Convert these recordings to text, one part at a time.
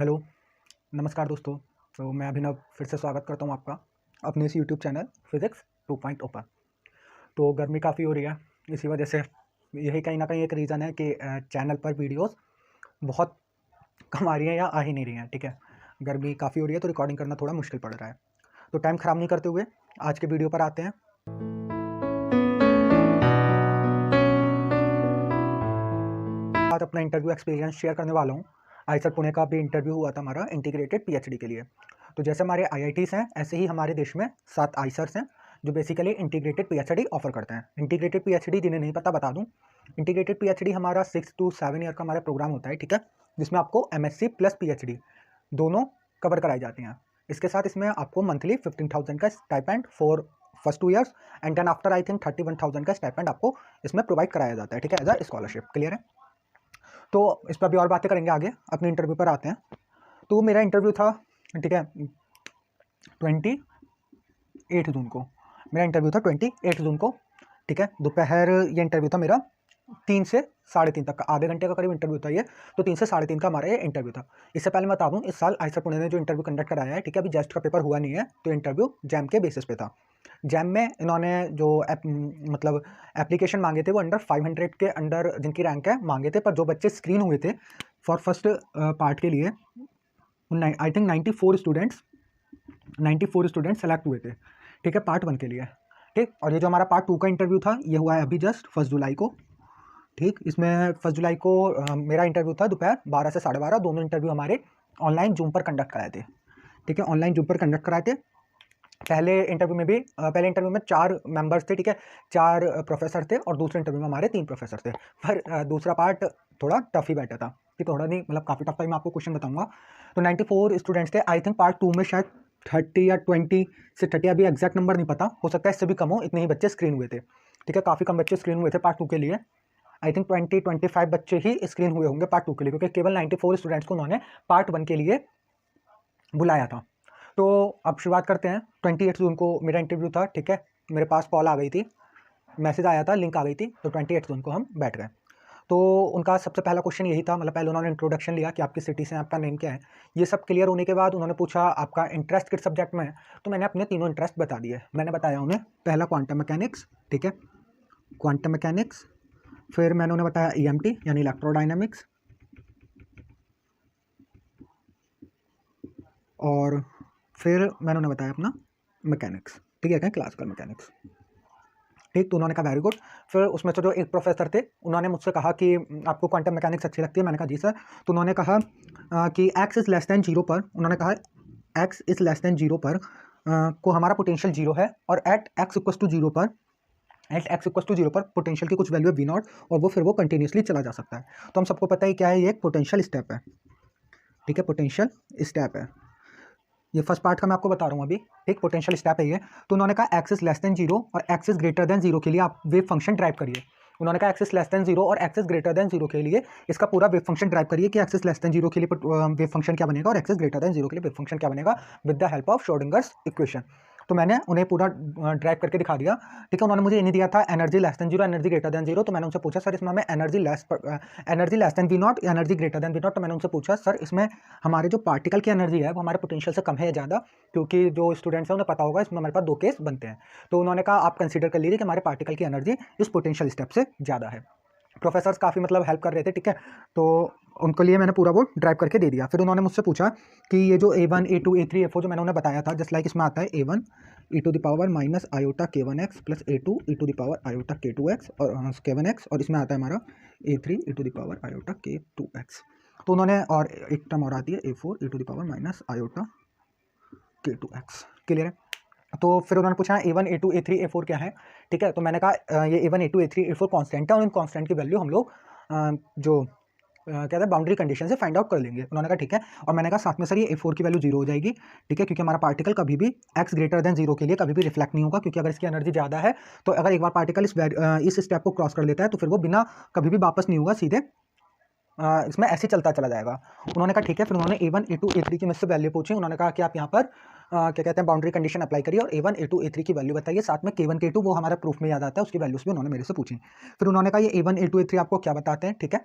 Hello, नमस्कार दोस्तों। तो मैं अभिनव फिर से स्वागत करता हूँ आपका अपने इस यूट्यूब चैनल फिज़िक्स 2.0 पर। तो गर्मी काफ़ी हो रही है, इसी वजह से यही कहीं न कहीं एक रीज़न है कि चैनल पर वीडियोज़ बहुत कम आ रही हैं या आ ही नहीं रही हैं, ठीक है। गर्मी काफ़ी हो रही है तो रिकॉर्डिंग करना थोड़ा मुश्किल पड़ रहा है। तो टाइम ख़राब नहीं करते हुए आज के वीडियो पर आते हैं। आज अपना इंटरव्यू एक्सपीरियंस शेयर करने वाला हूँ। आईसर पुणे का भी इंटरव्यू हुआ था हमारा इंटीग्रेटेड पीएचडी के लिए। तो जैसे हमारे आईआईटीज़ हैं, ऐसे ही हमारे देश में 7 आईसर्स हैं जो बेसिकली इंटीग्रेटेड पीएचडी ऑफर करते हैं। इंटीग्रेटेड पीएचडी जिन्हें नहीं पता बता दूं, इंटीग्रेटेड पीएचडी हमारा 6 to 7 ईयर का हमारा प्रोग्राम होता है, ठीक है, जिसमें आपको एमएससी प्लस पीएचडी दोनों कवर कराई जाती हैं। इसके साथ इसमें आपको मंथली 15,000 का stipend for first 2 years and then after I think 31,000 का स्टाइपेंड आपको इसमें प्रोवाइड कराया जाता है, ठीक है, एज अ स्कॉलरशिप। क्लियर है? तो इस पर अभी और बातें करेंगे आगे, अपने इंटरव्यू पर आते हैं। तो मेरा इंटरव्यू था, ठीक है, 28 जून को। मेरा इंटरव्यू था 28 जून को, ठीक है। दोपहर ये इंटरव्यू था मेरा 3 से 3:30 तक का, आधे घंटे का करीब इंटरव्यू था ये। तो 3 से 3:30 का हमारा ये इंटरव्यू था। इससे पहले मैं बता दूं, इस साल आईसर पुणे ने जो इंटरव्यू कंडक्ट कराया है, ठीक है, अभी जस्ट का पेपर हुआ नहीं है, तो इंटरव्यू जैम के बेसिस पे था। जैम में इन्होंने जो मतलब एप्लीकेशन मांगे थे वो अंडर 500 के अंडर जिनकी रैंक है मांगे थे, पर जो बच्चे स्क्रीन हुए थे फॉर फर्स्ट पार्ट के लिए आई थिंक 94 स्टूडेंट्स सेलेक्ट हुए थे, ठीक है, पार्ट 1 के लिए, ठीक। और ये जो हमारा पार्ट 2 का इंटरव्यू था ये हुआ है अभी जस्ट 1 जुलाई को, ठीक। इसमें 1 जुलाई को मेरा इंटरव्यू था दोपहर 12 से 12:30। दोनों इंटरव्यू हमारे ऑनलाइन जूम पर कंडक्ट कराए थे, ठीक है, ऑनलाइन जूम पर कंडक्ट कराए थे। पहले इंटरव्यू में 4 मेंबर्स थे, ठीक है, 4 प्रोफेसर थे, और दूसरे इंटरव्यू में हमारे 3 प्रोफेसर थे। पर दूसरा पार्ट थोड़ा टफ ही बैठा था, कि थोड़ा नहीं मतलब काफ़ी टफ था। मैं आपको क्वेश्चन बताऊंगा। तो 94 स्टूडेंट्स थे। आई थिंक पार्ट 2 में शायद 30 या 20 से 30, अभी एग्जैक्ट नंबर नहीं पता, हो सकता है इससे भी कम हो, इतने ही बच्चे स्क्रीन हुए थे, ठीक है, काफ़ी कम बच्चे स्क्रीन हुए थे पार्ट 2 के लिए। आई थिंक 20-25 बच्चे ही स्क्रीन हुए होंगे पार्ट 2 के लिए, क्योंकि केवल 94 स्टूडेंट्स को उन्होंने पार्ट 1 के लिए बुलाया था। तो अब शुरुआत करते हैं। 28 जून को मेरा इंटरव्यू था, ठीक है, मेरे पास कॉल आ गई थी, मैसेज आया था, लिंक आ गई थी। तो 28 जून को हम बैठ गए। तो उनका सबसे पहला क्वेश्चन यही था, मतलब पहले उन्होंने इंट्रोडक्शन लिया कि आपकी सिटी से आपका नेम क्या है। ये सब क्लियर होने के बाद उन्होंने पूछा आपका इंटरेस्ट किस सब्जेक्ट में है। तो मैंने अपने तीनों इंटरेस्ट बता दिए। मैंने बताया उन्हें, पहला क्वांटम मैकेनिक्स, ठीक है, क्वांटम मैकेनिक्स। फिर मैंने उन्हें बताया ईएमटी यानी इलेक्ट्रोडायनामिक्स, और फिर मैंने उन्हें बताया अपना मैकेनिक्स, ठीक है, क्या क्लासिकल मैकेनिक्स, ठीक। तो उन्होंने कहा वेरी गुड। फिर उसमें से जो एक प्रोफेसर थे उन्होंने मुझसे कहा कि आपको क्वांटम मैकेनिक्स अच्छी लगती है। मैंने कहा जी सर। तो उन्होंने कहा कि x is less than zero पर, उन्होंने कहा x is less than zero पर को हमारा पोटेंशियल जीरो है, और at x equals to zero पर, पोटेंशियल की कुछ वैल्यू है वी नॉट, और वो फिर वो कंटिन्यूसली चला जा सकता है। तो हम सबको पता है क्या है, ये एक पोटेंशियल स्टेप है, ठीक है, पोटेंशियल स्टेप है। ये फर्स्ट पार्ट का मैं आपको बता रहा हूँ अभी, ठीक, पोटेंशियल स्टेप है ये। तो उन्होंने कहा x is less than zero और x is greater than zero के लिए आप वेव फंक्शन ड्राइव करिए। उन्होंने कहा x is less than zero और x is greater than zero के लिए इसका पूरा वेव फंक्शन ड्राइव करिए कि x is less than zero के लिए वेव फंक्शन क्या बनेगा और x is greater than zero के लिए वेव फंक्शन क्या बनेगा with the help of Schrödinger's equation. तो मैंने उन्हें पूरा ड्राइव करके दिखा दिया, ठीक है। उन्होंने मुझे ये नहीं दिया था energy less than zero, energy greater than zero. तो मैंने उनसे पूछा सर इसमें हमें energy less than V naught, energy greater than V naught. तो मैंने उनसे पूछा सर इसमें हमारे जो पार्टिकल की एनर्जी है वो हमारे पोटेंशियल से कम है या ज़्यादा, क्योंकि जो स्टूडेंट्स हैं उन्हें पता होगा इसमें हमारे पास 2 केस बनते हैं। तो उन्होंने कहा आप कंसीडर कर लीजिए कि हमारे पार्टिकल की एनर्जी इस पोटेंशियल स्टेप से ज़्यादा है। प्रोफेसर्स काफ़ी मतलब हेल्प कर रहे थे, ठीक है। तो उनको लिए मैंने पूरा वो ड्राइव करके दे दिया। फिर उन्होंने मुझसे पूछा कि ये जो A1 A2 A3 A4 जो मैंने उन्हें बताया था, जस्ट लाइक इसमें आता है A1 e to the power minus iota K1x plus A2 e to the power iota K2x और K1x, और इसमें आता है हमारा A3 e to the power iota K2x। तो उन्होंने, और एक टर्म और आती है A4 e to the power minus iota K2x। Clear है? तो फिर उन्होंने पूछा A1 A2 A3 A4 क्या है, ठीक है। तो मैंने कहा ये A1 A2 A3 A4 constant है, और इन कांस्टेंट की वैल्यू हम लोग जो क्या था बाउंड्री कंडीशन से फाइंड आउट कर लेंगे। उन्होंने कहा ठीक है। और मैंने कहा साथ में सर ये A4 की वैल्यू जीरो हो जाएगी, ठीक है, क्योंकि हमारा पार्टिकल कभी भी x ग्रेटर देन जीरो के लिए कभी भी रिफ्लेक्ट नहीं होगा, क्योंकि अगर इसकी एनर्जी ज़्यादा है तो अगर एक बार पार्टिकल इस स्टेप को क्रॉस कर लेता है तो फिर वो बिना कभी भी वापस नहीं होगा, सीधे इसमें ऐसे चलता चला जाएगा। उन्होंने कहा ठीक है। फिर उन्होंने A1 A2 A3 की मुझसे वैल्यू पूछी। उन्होंने कहा कि आप यहाँ पर क्या कहते हैं बाउंड्री कंडीशन अप्लाई करिए और A1 A2 A3 की वैल्यू बताइए, साथ में K1 K2 वो हमारा प्रूफ में याद आता है, उसकी वैल्यूज भी उन्होंने मेरे से पूछी। फिर उन्होंने कहा ये A1 A2 A3 आपको क्या बताते हैं, ठीक है।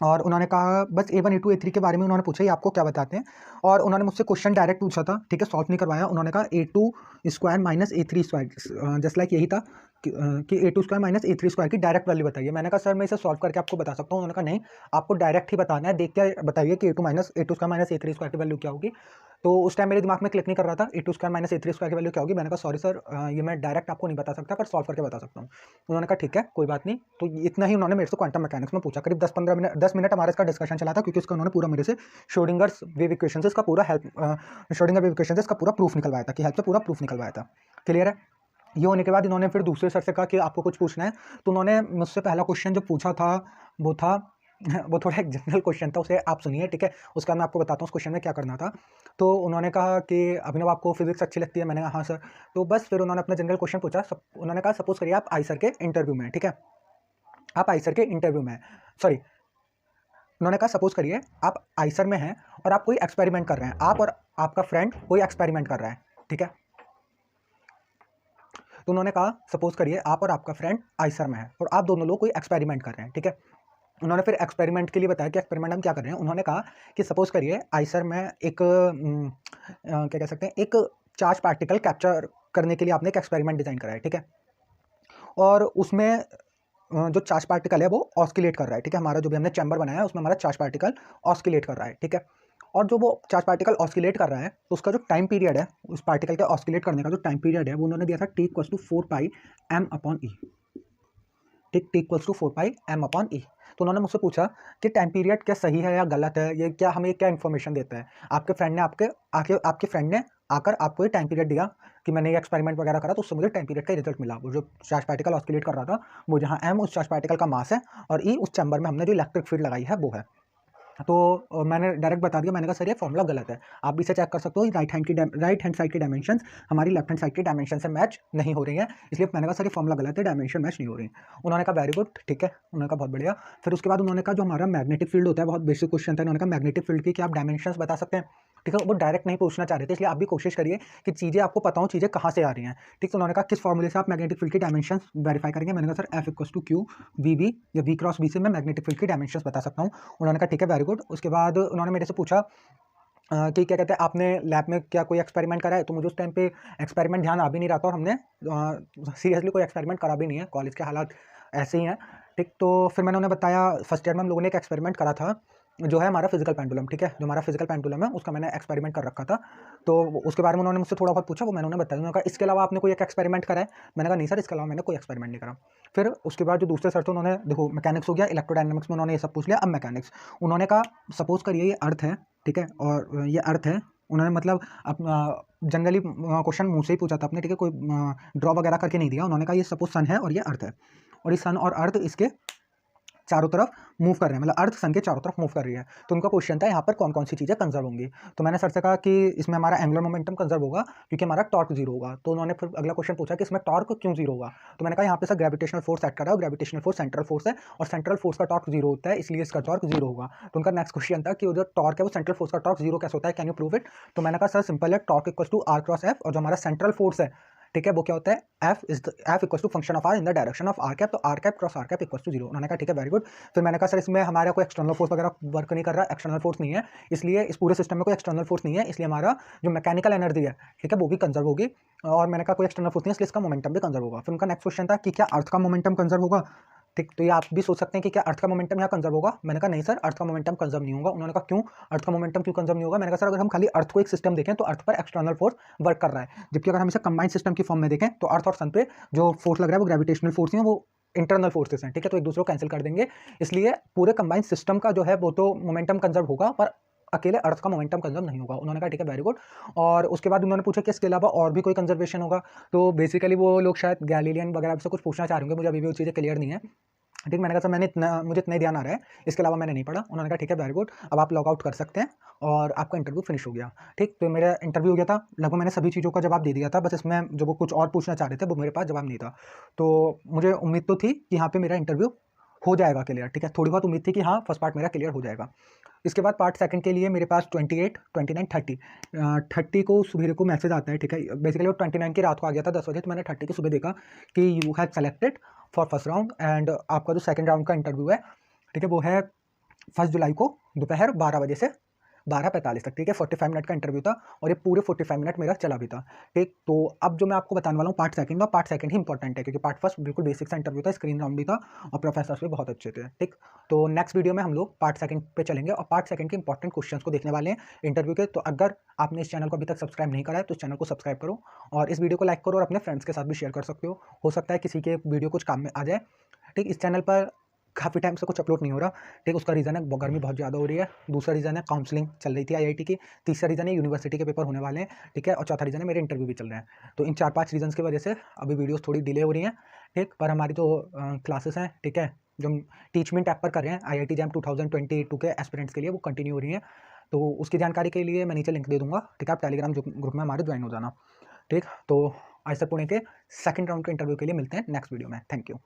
और उन्होंने कहा बस A1 A2 A3 के बारे में उन्होंने पूछा, ये आपको क्या बताते हैं। और उन्होंने मुझसे क्वेश्चन डायरेक्ट पूछा था, ठीक है, सॉल्व नहीं करवाया। उन्होंने कहा A2 square minus A3 square, just like यही था कि A2 square minus A3 square की डायरेक्ट वैल्यू बताइए। मैंने कहा सर मैं इसे सॉल्व करके आपको बता सकता हूँ। उन्होंने कहा नहीं, आपको डायरेक्ट ही बताना है, देख के बताइए कि A2 square minus A3 square की वैल्यू क्या होगी। तो उस टाइम मेरे दिमाग में क्लिक नहीं कर रहा था A2 square minus A3 square की वैल्यू क्या होगी। मैंने कहा सॉरी सर, ये मैं डायरेक्ट आपको नहीं बता सकता, पर सॉल्व करके बता सकता हूँ। उन्होंने कहा ठीक है कोई बात नहीं। तो इतना ही उन्होंने मेरे से क्वांटम मैकेनिक्स में पूछा। करीब 10 मिनट हमारा इसका डिस्कशन चला था, क्योंकि उसका उन्होंने पूरा मेरे से श्रोडिंगर्स वेव इक्वेशन से इसका पूरा श्रोडिंगर वेव इक्वेशन से इसका पूरा प्रूफ निकलवाया था, कि हेल्प से पूरा प्रूफ निकलवाया था। क्लियर है। ये होने के बाद इन्होंने फिर दूसरे सर से कहा कि आपको कुछ पूछना है। तो उन्होंने मुझसे पहला क्वेश्चन जो पूछा था वो था वो थोड़ा एक जनरल क्वेश्चन था, उसे आप सुनिए, ठीक है। उसका मैं आपको बताता हूँ उस क्वेश्चन में क्या करना था। तो उन्होंने कहा कि अभिनव आपको फिजिक्स अच्छी लगती है। मैंने कहा हाँ सर। तो बस फिर उन्होंने अपना जनरल क्वेश्चन पूछा। उन्होंने कहा सपोज करिए आप आई सर के इंटरव्यू में, ठीक है, आप आई सर के इंटरव्यू में, सॉरी, उन्होंने कहा सपोज करिए आप आई सर में हैं और आप कोई एक्सपेरिमेंट कर रहे हैं, आप और आपका फ्रेंड कोई एक्सपेरिमेंट कर रहा है, ठीक है। तो उन्होंने कहा सपोज करिए आप और आपका फ्रेंड आइसर में है और आप दोनों लोग कोई एक्सपेरिमेंट कर रहे हैं, ठीक है। उन्होंने फिर एक्सपेरिमेंट के लिए बताया कि एक्सपेरिमेंट हम क्या कर रहे हैं। उन्होंने कहा कि सपोज करिए आइसर में एक क्या कह सकते हैं, एक चार्ज पार्टिकल कैप्चर करने के लिए आपने एक एक्सपेरिमेंट डिजाइन करा है, ठीक है। और उसमें जो चार्ज पार्टिकल है वो ऑस्किलेट कर रहा है, ठीक है। हमारा जो भी हमने चैम्बर बनाया है उसमें हमारा चार्ज पार्टिकल ऑस्किलेट कर रहा है, ठीक है। और जो वो चार्ज पार्टिकल ऑस्किलेट कर रहा है तो उसका जो टाइम पीरियड है, उस पार्टिकल के ऑस्किलेट करने का जो टाइम पीरियड है वो उन्होंने दिया था T=4πm/e, ठीक, T=4πm/e। तो उन्होंने मुझसे पूछा कि टाइम पीरियड क्या सही है या गलत है, ये क्या हमें क्या इन्फॉर्मेशन देता है। आपके फ्रेंड ने आपके फ्रेंड ने आकर आपको ये टाइम पीरियड दिया कि मैंने ये एक्सपेरिमेंट वगैरह करा, तो उससे मुझे टाइम पीरियड का रिजल्ट मिला। वो जो चार्ज पार्टिकल ऑस्किलेट कर रहा था, वो जहाँ m उस चार्ज पार्टिकल का मास है और e उस चैम्बर में हमने जो इलेक्ट्रिक फील्ड लगाई है वो है। तो मैंने डायरेक्ट बता दिया। मैंने कहा सर ये फॉर्मूला गलत है, आप भी इसे चेक कर सकते हो। राइट हैंड साइड की डायमेंशंस हमारी लेफ्ट हैंड साइड की डायमेंशन से मैच नहीं हो रही है, इसलिए मैंने कहा सर ये फॉर्मूला गलत है, डायमेंशन मैच नहीं हो रही। उन्होंने कहा वेरी गुड, ठीक है। उन्होंने कहा बहुत बढ़िया। फिर उसके बाद उन्होंने कहा जो हमारा मैग्नेटिक फील्ड होता है, बहुत बेसिक क्वेश्चन था। उन्होंने कहा मैग्नेटिक फील्ड की क्या आप डायमेंशंस बता सकते हैं, ठीक है। वो डायरेक्ट नहीं पूछना चाह रहे थे, इसलिए आप भी कोशिश करिए कि चीज़ें आपको पता हो, चीज़ें कहाँ से आ रही हैं, ठीक। तो उन्होंने कहा किस फॉर्मूले से आप मैग्नेटिक फील्ड की डायमेंशन वेरीफाई करेंगे। मैंने कहा सर F=Q_V_B या V×B से मैं मैग्नेटिक फील्ड की डायमेंशंस बता सकता हूँ। उन्होंने कहा ठीक है वेरी गुड। उसके बाद उन्होंने मेरे से पूछा कि क्या कहते हैं आपने लैब में क्या कोई एक्सपेरिमेंट करा है। तो मुझे उस टाइम पे एक्सपेरिमेंट ध्यान आ भी नहीं रहा था और हमने सीरियसली कोई एक्सपेरिमेंट करा भी नहीं है, कॉलेज के हालात ऐसे ही हैं, ठीक। तो फिर मैंने उन्हें बताया फर्स्ट ईयर में हम लोगों ने एक एक्सपेरिमेंट करा था, जो है हमारा फिजिकल पेंडुलम, ठीक है। जो हमारा फिजिकल पेंडुलम है उसका मैंने एक्सपेरिमेंट कर रखा था। तो उसके बारे में उन्होंने मुझसे थोड़ा बहुत पूछा, वो मैंने उन्हें बताया। उन्होंने कहा इसके अलावा आपने कोई एक एक्सपेरिमेंट करा है। मैंने कहा नहीं सर, इसके अलावा मैंने कोई एक्सपेरिमेंट नहीं करा। फिर उसके बाद जो दूसरे सर थे उन्होंने, देखो मैकेनिक्स हो गया, इलेक्ट्रोडायनामिक्स में उन्होंने ये सब पूछ लिया। अब मैकेनिक्स, उन्होंने कहा सपोज करिए ये अर्थ है, ठीक है, और ये अर्थ है। उन्होंने मतलब अपना जनरली क्वेश्चन मुँह से ही पूछा था आपने, ठीक है, कोई ड्रॉ वगैरह करके नहीं दिया। उन्होंने कहा ये सपोज सन है और ये अर्थ है, और ये सन और अर्थ इसके चारों तरफ मूव कर रहे हैं, मतलब अर्थ सन के चारों तरफ मूव कर रही है। तो उनका क्वेश्चन था यहाँ पर कौन कौन सी चीज़ें कंजर्व होंगी। तो मैंने सर से कहा कि इसमें हमारा एंगुलर मोमेंटम कंजर्व होगा क्योंकि हमारा टॉर्क जीरो होगा। तो उन्होंने फिर अगला क्वेश्चन पूछा कि इसमें टॉर्क क्यों जीरो होगा। तो मैंने कहा यहाँ पे सर ग्रेविटेशनल फोर्स सेट कर रहा है, ग्रेविटेशनल फोर्स सेंट्रल फोर्स है और सेंट्रल फोर्स का टॉर्क जीरो होता है, इसलिए इसका टॉर्क जीरो होगा। तो उनका नेक्स्ट क्वेश्चन था कि जो टॉर्क है वो सेंट्रल फोर्स का टॉर्क जीरो कैसे होता है, कैन यू प्रूव इट। तो मैंने कहा सर सिंपल है, टॉर्क =R×F, और जो हमारा सेंट्रल फोर्स है, ठीक है, वो क्या होता है F=, function of R in the direction of R cap, तो R cap cross R cap =0। उन्होंने कहा ठीक है वेरी गुड। फिर मैंने कहा सर इसमें हमारा कोई एक्सटर्नल फोर्स वगैरह वर्क नहीं कर रहा, एक्सटर्नल फोर्स नहीं है, इसलिए इस पूरे सिस्टम में कोई एक्सटर्नल फोर्स नहीं है, इसलिए हमारा जो मैकेनिकल एनर्जी है, ठीक है, वो भी कंजर्व होगी। और मैंने कहा कोई एक्सटर्नल फोर्स नहीं है, इसलिए इसका मोमेंटम भी कंजर्व होगा। फिर उनका नेक्स्ट क्वेश्चन था कि क्या अर्थ का मोमेंटम कंजर्व होगा, ठीक। तो ये आप भी सोच सकते हैं कि क्या अर्थ का मोमेंटम यहाँ कंजर्व होगा। मैंने कहा नहीं सर, अर्थ का मोमेंटम कंजर्व नहीं होगा। उन्होंने कहा क्यों, अर्थ का मोमेंटम क्यों कंजर्व नहीं होगा। मैंने कहा सर अगर हम खाली अर्थ को एक सिस्टम देखें तो अर्थ पर एक्सटर्नल फोर्स वर्क कर रहा है, जबकि अगर हम इसे कंबाइंड सिस्टम की फॉर्म में देखें तो अर्थ और सन पे जो फोर्स लग रहा है वो ग्रेविटेशनल फोर्स नहीं है, वो इंटरनल फोर्सेस हैं, ठीक है। तो एक दूसरे को कैंसिल कर देंगे, इसलिए पूरे कंबाइंड सिस्टम का जो है वो तो मोमेंटम कंजर्व होगा, पर अकेले अर्थ का मोमेंटम कंजर्व नहीं होगा। उन्होंने कहा ठीक है वेरी गुड। और उसके बाद उन्होंने पूछा कि इसके अलावा और भी कोई कंजर्वेशन होगा। तो बेसिकली वो लोग शायद गैलीलियन वगैरह से कुछ पूछना चाह रहे होंगे, मुझे अभी भी वो चीज़ें क्लियर नहीं है, ठीक। मैंने कहा सर मुझे इतना ही ध्यान आ रहा है, इसके अलावा मैंने नहीं पढ़ा। उन्होंने कहा ठीक है वेरी गुड, अब आप लॉग आउट कर सकते हैं और आपका इंटरव्यू फिनिश हो गया, ठीक। तो मेरा इंटरव्यू हो गया था, लगभग मैंने सभी चीज़ों का जवाब दे दिया था, बस इसमें जो वो कुछ और पूछना चाह रहे थे वो मेरे पास जवाब नहीं था। तो मुझे उम्मीद तो थी कि यहाँ पे मेरा इंटरव्यू हो जाएगा क्लियर, ठीक है, थोड़ी बहुत उम्मीद थी कि हाँ फर्स्ट पार्ट मेरा क्लियर हो जाएगा। इसके बाद पार्ट सेकंड के लिए मेरे पास 28, 29, 30 को सुबह को मैसेज आता है, ठीक है। बेसिकली वो 29 की रात को आ गया था 10 बजे, तो मैंने 30 की सुबह देखा कि you have selected for first round and आपका जो सेकंड राउंड का इंटरव्यू है, ठीक है, वो है 1 जुलाई को दोपहर 12 बजे से 12:45 तक, ठीक है। 45 मिनट का इंटरव्यू था और ये पूरे 45 मिनट मेरा चला भी था, ठीक। तो अब जो मैं आपको बताने वाला हूँ पार्ट सेकंड, और पार्ट सेकंड ही इंपॉर्टेंट है क्योंकि पार्ट फर्स्ट बिल्कुल बेसिक सा इंटरव्यू था, स्क्रीन राउंड भी था और प्रोफेसर्स भी बहुत अच्छे थे, ठीक। तो नेक्स्ट वीडियो में हम लोग पार्ट सेकंड पे चलेंगे और पार्ट सेकंड के इंपॉर्टेंट क्वेश्चंस को देखने वाले हैं इंटरव्यू के। तो अगर आपने इस चैनल को अभी तक सब्सक्राइब नहीं करा है तो इस चैनल को सब्सक्राइब करो और इस वीडियो को लाइक करो और अपने फ्रेंड्स के साथ भी शेयर कर सकते हो सकता है किसी के वीडियो कुछ काम में आ जाए, ठीक। इस चैनल पर काफ़ी टाइम से कुछ अपलोड नहीं हो रहा, ठीक। उसका रीज़न है गर्मी बहुत ज़्यादा हो रही है, दूसरा रीज़न है काउंसलिंग चल रही थी आईआईटी की, तीसरा रीज़न है यूनिवर्सिटी के पेपर होने वाले हैं, ठीक है, और चौथा रीज़न है मेरे इंटरव्यू भी चल रहे हैं। तो इन 4-5 रीजन्स की वजह से अभी वीडियोस थोड़ी डिले हो रही हैं, ठीक। पर हमारी तो क्लासेस हैं, ठीक है, जो हम टीचमेंट ऐप पर कर रहे हैं IIT JAM 2022 के एस्पिरेंट्स के लिए, वो कंटिन्यू हो रही हैं। तो उसकी जानकारी के लिए मैं नीचे लिंक दे दूँगा, ठीक है। आप टेलीग्राम ग्रुप में हमारे ज्वाइन हो जाना, ठीक। तो आज तक पुणे के सेकंड राउंड के इंटरव्यू के लिए मिलते हैं नेक्स्ट वीडियो में। Thank you.